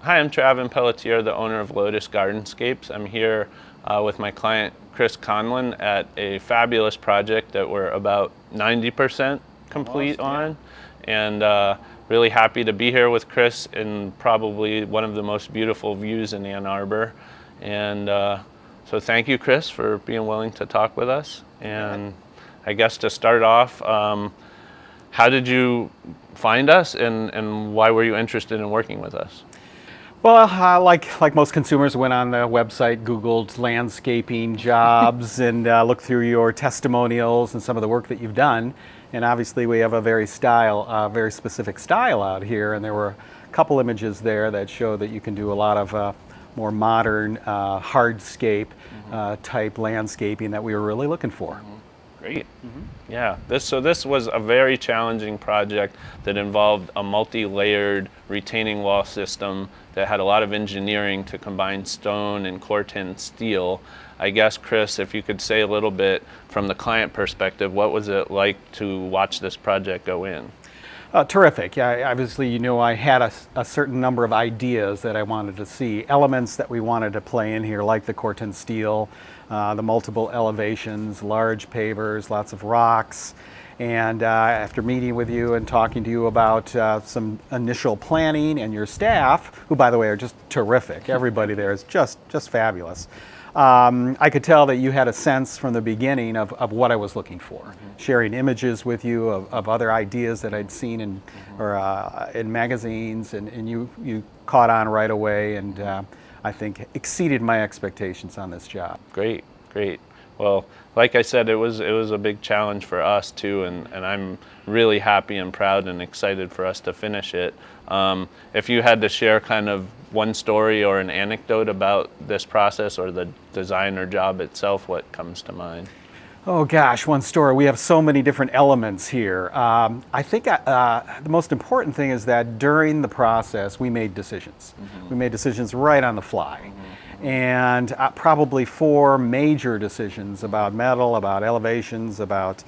Hi, I'm Traven Pelletier, the owner of Lotus Gardenscapes. I'm here with my client Chris Conlon at a fabulous project that we're about 90% complete on. And really happy to be here with Chris in probably one of the most beautiful views in Ann Arbor. And so thank you, Chris, for being willing to talk with us. And I guess to start off, how did you find us and why were you interested in working with us? Well, like most consumers, went on the website, Googled landscaping jobs, and looked through your testimonials and some of the work that you've done. And obviously, we have a very specific style out here. And there were a couple images there that show that you can do a lot of more modern hardscape type landscaping that we were really looking for. Great. Yeah, this was a very challenging project that involved a multi-layered retaining wall system that had a lot of engineering to combine stone and Corten steel. I guess, Chris, if you could say a little bit from the client perspective, what was it like to watch this project go in? Terrific. Yeah, obviously, you know, I had a certain number of ideas that I wanted to see, elements that we wanted to play in here, like the Corten steel, the multiple elevations, large pavers, lots of rocks. And after meeting with you and talking to you about some initial planning and your staff, who, by the way, are just terrific. Everybody there is just fabulous. I could tell that you had a sense from the beginning of what I was looking for, sharing images with you of other ideas that I'd seen in magazines, and you caught on right away, and I think exceeded my expectations on this job. Great, great. Well, like I said, it was a big challenge for us too, and I'm really happy and proud and excited for us to finish it. If you had to share kind of one story or an anecdote about this process or the design or job itself, what comes to mind? Oh gosh, one story. We have so many different elements here. I think the most important thing is that during the process we made decisions. We made decisions right on the fly. And probably 4 major decisions about metal, about elevations, about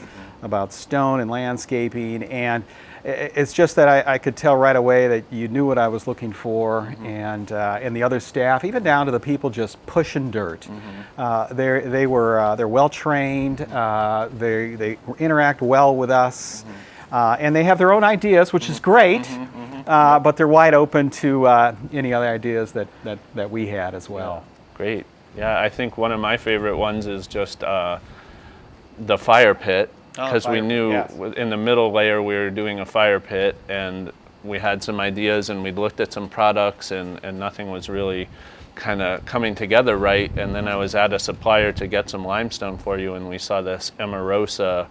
stone and landscaping. And it's just that I could tell right away that you knew what I was looking for, and the other staff, even down to the people just pushing dirt. They're well trained. They interact well with us, and they have their own ideas, which is great. But they're wide open to any other ideas that we had as well. Yeah. Great. Yeah, I think one of my favorite ones is just the fire pit, because we knew in the middle layer we were doing a fire pit, and we had some ideas and we'd looked at some products, and nothing was really kind of coming together right. And then I was at a supplier to get some limestone for you, and we saw this Emerosa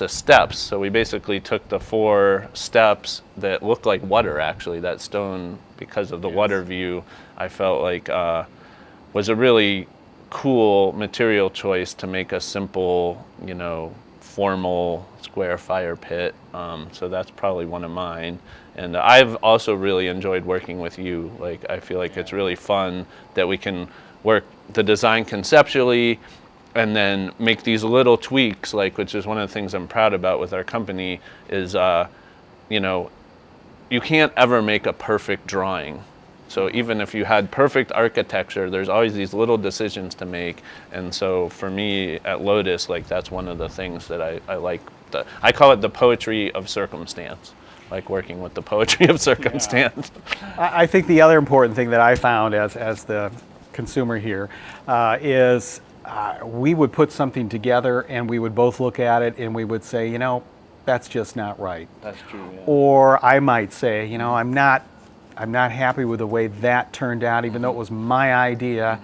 steps. So we basically took the 4 steps that looked like water, actually. That stone, because of the water view, I felt like was a really cool material choice to make a simple, you know, formal square fire pit. So that's probably one of mine. And I've also really enjoyed working with you. Like, I feel like it's really fun that we can work the design conceptually and then make these little tweaks, like, which is one of the things I'm proud about with our company is, you know, you can't ever make a perfect drawing. So even if you had perfect architecture, there's always these little decisions to make. And so for me at Lotus, like, that's one of the things that I like. I call it the poetry of circumstance, like working with the poetry of circumstance. Yeah. I think the other important thing that I found as the consumer here is we would put something together and we would both look at it and we would say, you know, that's just not right. That's true. Yeah. Or I might say, you know, I'm not happy with the way that turned out, even though it was my idea.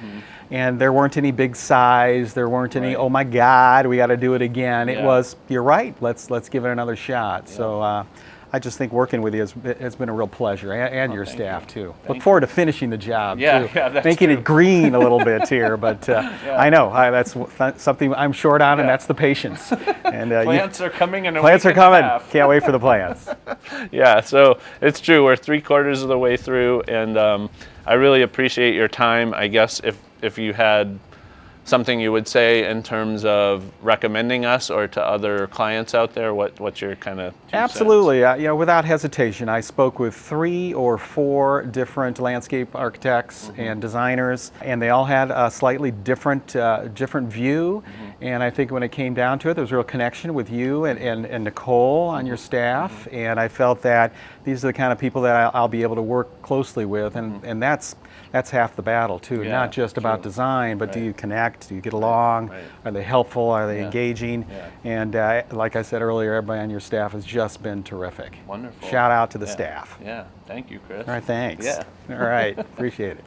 And there weren't any big sighs. There weren't any, oh my God, we got to do it again. It was, you're right. Let's give it another shot. Yeah. So I just think working with you has been a real pleasure, and your staff too. Look forward to finishing the job too. Yeah, making it green a little bit here, but I know that's something I'm short on, and that's the patience. And plants are coming, and plants are coming. Can't wait for the plants. Yeah, so it's true. We're 3/4 of the way through, and I really appreciate your time. I guess if you had something you would say in terms of recommending us or to other clients out there? What's your kind of Absolutely. Without hesitation, I spoke with 3 or 4 different landscape architects and designers, and they all had a slightly different view. And I think when it came down to it, there was a real connection with you and Nicole on your staff. And I felt that these are the kind of people that I'll be able to work closely with, and that's half the battle too. Yeah, not just about design, but do you connect? Do you get along? Right. Are they helpful? Are they engaging? Yeah. And like I said earlier, everybody on your staff has just been terrific. Wonderful. Shout out to the staff. Yeah. Thank you, Chris. All right, thanks. Yeah. All right, appreciate it.